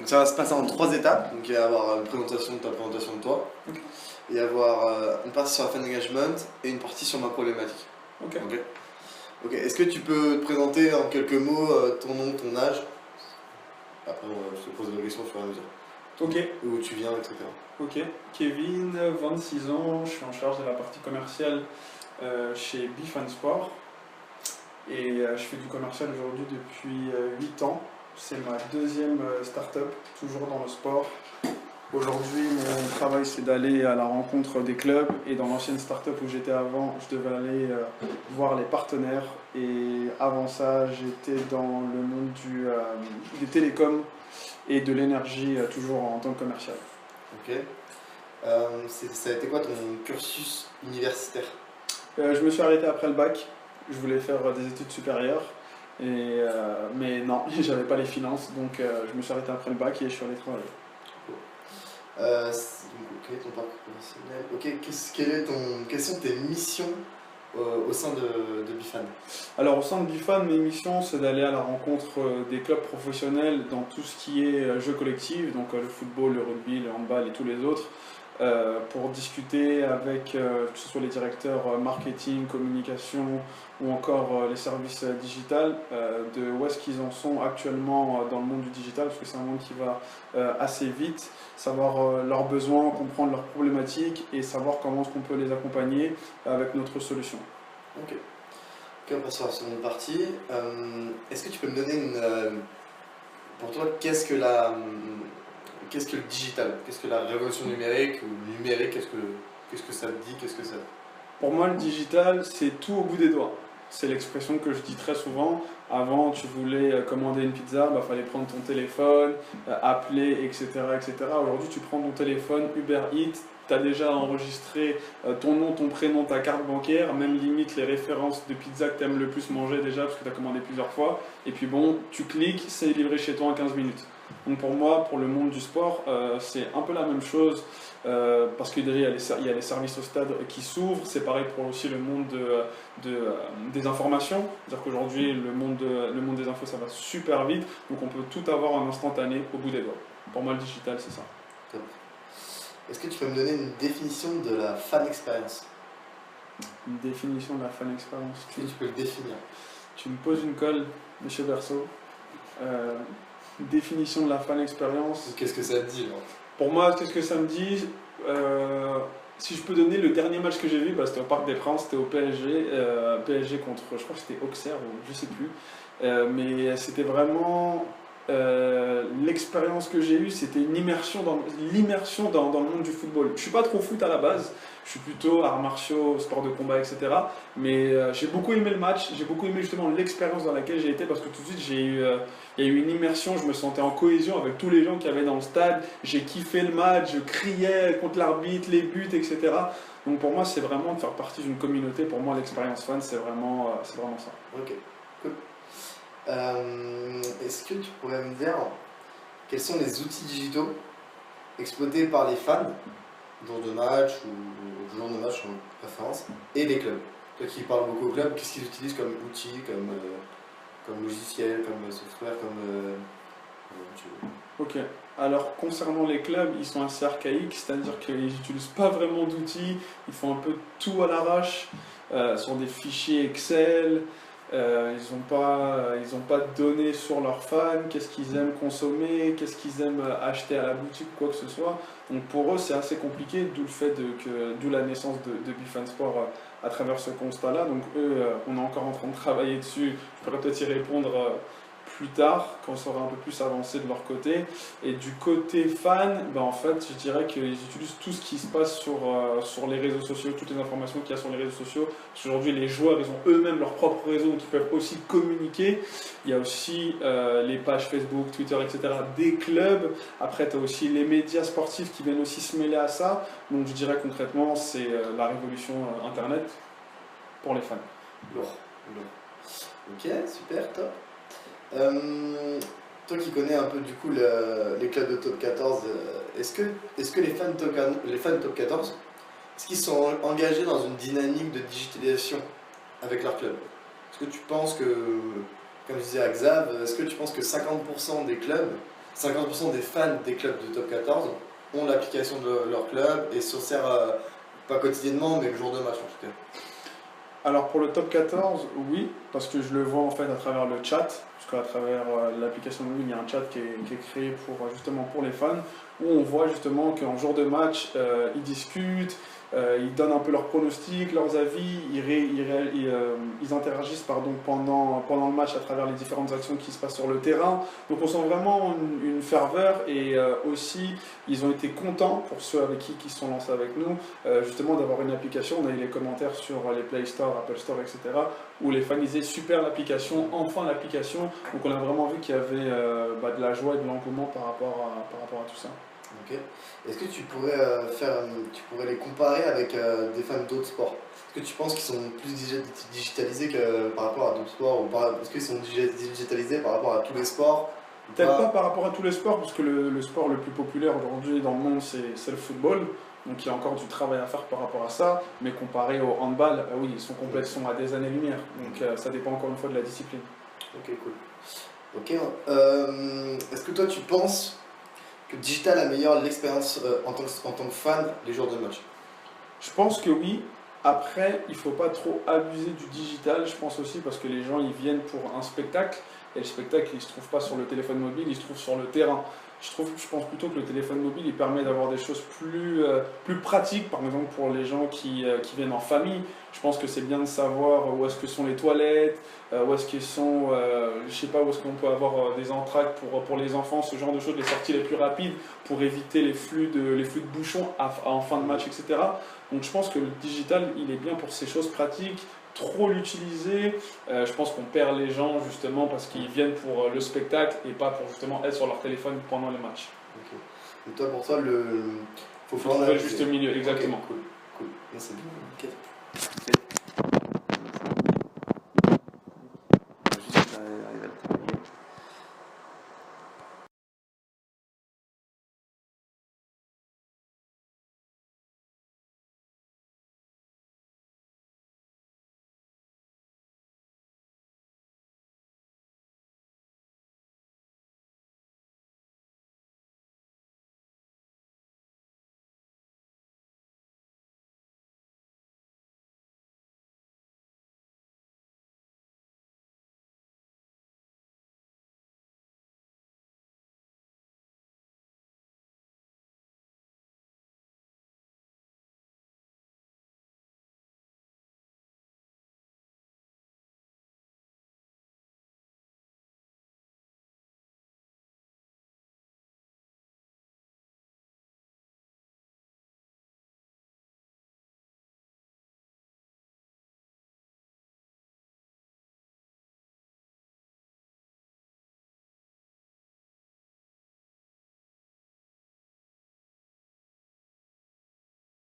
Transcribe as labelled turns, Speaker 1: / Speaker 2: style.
Speaker 1: Donc ça va se passer en 3 étapes. Donc il va y avoir une présentation de ta présentation de toi.
Speaker 2: Ok.
Speaker 1: Il va y avoir une partie sur la fan engagement et une partie sur ma problématique.
Speaker 2: Ok.
Speaker 1: Ok. Est-ce que tu peux te présenter en quelques mots ton nom, ton âge? Après, je te pose des questions au fur et à mesure.
Speaker 2: Ok.
Speaker 1: Où tu viens, etc.
Speaker 2: Ok. Kevin, 26 ans, je suis en charge de la partie commerciale chez Bifansport. Et je fais du commercial aujourd'hui depuis 8 ans. C'est ma deuxième start-up, toujours dans le sport. Aujourd'hui, mon travail, c'est d'aller à la rencontre des clubs. Et dans l'ancienne start-up où j'étais avant, je devais aller voir les partenaires. Et avant ça, j'étais dans le monde des télécoms et de l'énergie, toujours en tant que commercial.
Speaker 1: Ok. Ça a été quoi ton cursus universitaire?
Speaker 2: Je me suis arrêté après le bac. Je voulais faire des études supérieures. Mais non, j'avais pas les finances. Donc je me suis arrêté après le bac et je suis allé travailler.
Speaker 1: Ok, ton parcours professionnel. Ok, quelles sont tes missions au sein de Bifan?
Speaker 2: Alors au sein de Bifan, mes missions, c'est d'aller à la rencontre des clubs professionnels dans tout ce qui est jeux collectifs, donc le football, le rugby, le handball et tous les autres, pour discuter avec que ce soit les directeurs marketing, communication ou encore les services digital, de où est-ce qu'ils en sont actuellement dans le monde du digital, parce que c'est un monde qui va assez vite, savoir leurs besoins, comprendre leurs problématiques et savoir comment est-ce qu'on peut les accompagner avec notre solution.
Speaker 1: Ok. Ok, on passe sur la seconde partie. Est-ce que tu peux me donner pour toi, qu'est-ce que le digital? Qu'est-ce que la révolution numérique ou numérique? Qu'est-ce que ça te dit? Qu'est-ce que ça...
Speaker 2: Pour moi, le digital, c'est tout au bout des doigts. C'est l'expression que je dis très souvent. Avant, tu voulais commander une pizza, il fallait prendre ton téléphone, appeler, etc., etc. Aujourd'hui, tu prends ton téléphone, Uber Eats, tu as déjà enregistré ton nom, ton prénom, ta carte bancaire, même limite les références de pizza que tu aimes le plus manger déjà, parce que tu as commandé plusieurs fois. Et puis bon, tu cliques, c'est livré chez toi en 15 minutes. Donc pour moi, pour le monde du sport, c'est un peu la même chose. Parce que derrière il y a les services au stade qui s'ouvrent, c'est pareil pour aussi le monde des informations, c'est-à-dire qu'aujourd'hui le monde des infos ça va super vite, donc on peut tout avoir en instantané au bout des doigts. Pour moi le digital c'est ça.
Speaker 1: Top. Est-ce que tu peux me donner une définition de la fan expérience?
Speaker 2: Une définition de la fan expérience.
Speaker 1: Est-ce que tu peux le définir?
Speaker 2: Tu me poses une colle, monsieur Berceau. Définition de la fan expérience.
Speaker 1: Qu'est-ce que ça te dit là?
Speaker 2: Pour moi, qu'est-ce que ça me dit? Si je peux donner le dernier match que j'ai vu, c'était au Parc des Princes, c'était au PSG, PSG contre, je crois que c'était Auxerre, ou je sais plus. Mais c'était vraiment l'expérience que j'ai eue, c'était une immersion dans le monde du football. Je suis pas trop foot à la base, je suis plutôt arts martiaux, sport de combat, etc. Mais j'ai beaucoup aimé le match, j'ai beaucoup aimé justement l'expérience dans laquelle j'ai été parce que tout de suite il y a eu une immersion, je me sentais en cohésion avec tous les gens qui avaient dans le stade, j'ai kiffé le match, je criais contre l'arbitre, les buts, etc. Donc pour moi c'est vraiment de faire partie d'une communauté, pour moi l'expérience fan c'est vraiment ça.
Speaker 1: Ok, cool. Est-ce que tu pourrais me dire quels sont les outils digitaux exploités par les fans, jour de match ou jour de match en préférence, et les clubs? Toi qui parles beaucoup aux clubs, qu'est-ce qu'ils utilisent comme outils, comme logiciel, comme software, tu veux.
Speaker 2: Ok, alors concernant les clubs, ils sont assez archaïques, c'est-à-dire qu'ils n'utilisent pas vraiment d'outils, ils font un peu tout à l'arrache, sur des fichiers Excel, ils n'ont pas de données sur leurs fans, qu'est-ce qu'ils aiment consommer, qu'est-ce qu'ils aiment acheter à la boutique, quoi que ce soit. Donc pour eux c'est assez compliqué, d'où la naissance de Bifansport à travers ce constat-là. Donc eux, on est encore en train de travailler dessus, je pourrais peut-être y répondre plus tard, quand on sera un peu plus avancé de leur côté. Et du côté fan, en fait, je dirais qu'ils utilisent tout ce qui se passe sur les réseaux sociaux, toutes les informations qu'il y a sur les réseaux sociaux. Parce qu'aujourd'hui, les joueurs, ils ont eux-mêmes leur propre réseau, donc ils peuvent aussi communiquer. Il y a aussi les pages Facebook, Twitter, etc. des clubs. Après, tu as aussi les médias sportifs qui viennent aussi se mêler à ça. Donc je dirais concrètement, c'est la révolution Internet pour les fans.
Speaker 1: Lourd. Ok, super, top. Toi qui connais un peu du coup les clubs de top 14, est-ce que les fans de top 14, est-ce qu'ils sont engagés dans une dynamique de digitalisation avec leur club? Est-ce que tu penses que, comme je disais à Xav, est-ce que tu penses que 50% des clubs 50% des fans des clubs de top 14 ont l'application de leur club et s'en servent pas quotidiennement, mais le jour de match en tout cas.
Speaker 2: Alors pour le top 14, oui, parce que je le vois en fait à travers le chat, parce qu'à travers l'application mobile, il y a un chat qui est créé pour, justement pour les fans, où on voit justement qu'en jour de match, ils discutent, ils donnent un peu leurs pronostics, leurs avis, ils interagissent pendant le match à travers les différentes actions qui se passent sur le terrain. Donc on sent vraiment une ferveur et aussi ils ont été contents pour ceux avec qui se sont lancés avec nous, justement d'avoir une application. On a eu les commentaires sur les Play Store, Apple Store, etc. où les fans disaient super l'application, enfin l'application. Donc on a vraiment vu qu'il y avait de la joie et de l'engouement par rapport à tout ça.
Speaker 1: Ok. Est-ce que tu pourrais tu pourrais les comparer avec des fans d'autres sports? Est-ce que tu penses qu'ils sont plus digitalisés par rapport à d'autres sports est-ce qu'ils sont digitalisés par rapport à tous les sports ou
Speaker 2: Peut-être pas par rapport à tous les sports, parce que le sport le plus populaire aujourd'hui dans le monde, c'est le football. Donc il y a encore du travail à faire par rapport à ça. Mais comparé au handball, oui, ils sont à des années-lumière. Donc ça dépend encore une fois de la discipline.
Speaker 1: Ok, cool. Ok. Est-ce que toi tu penses que le digital améliore l'expérience en tant que fan les jours de match?
Speaker 2: Je pense que oui. Après, il ne faut pas trop abuser du digital, je pense aussi, parce que les gens ils viennent pour un spectacle, et le spectacle il ne se trouve pas sur le téléphone mobile, il se trouve sur le terrain. Je pense plutôt que le téléphone mobile il permet d'avoir des choses plus pratiques, par exemple pour les gens qui viennent en famille. Je pense que c'est bien de savoir où est-ce que sont les toilettes, où est-ce qu'ils sont, je sais pas, où est-ce qu'on peut avoir des entractes pour les enfants, ce genre de choses, les sorties les plus rapides pour éviter les flux de bouchons en fin de match, etc. Donc je pense que le digital, il est bien pour ces choses pratiques. Trop l'utiliser, je pense qu'on perd les gens justement parce qu'ils viennent pour le spectacle et pas pour justement être sur leur téléphone pendant les matchs.
Speaker 1: Ok. Donc toi, pour toi, faut
Speaker 2: trouver le juste milieu, exactement.
Speaker 1: Okay, cool. Non, c'est bien. Ok.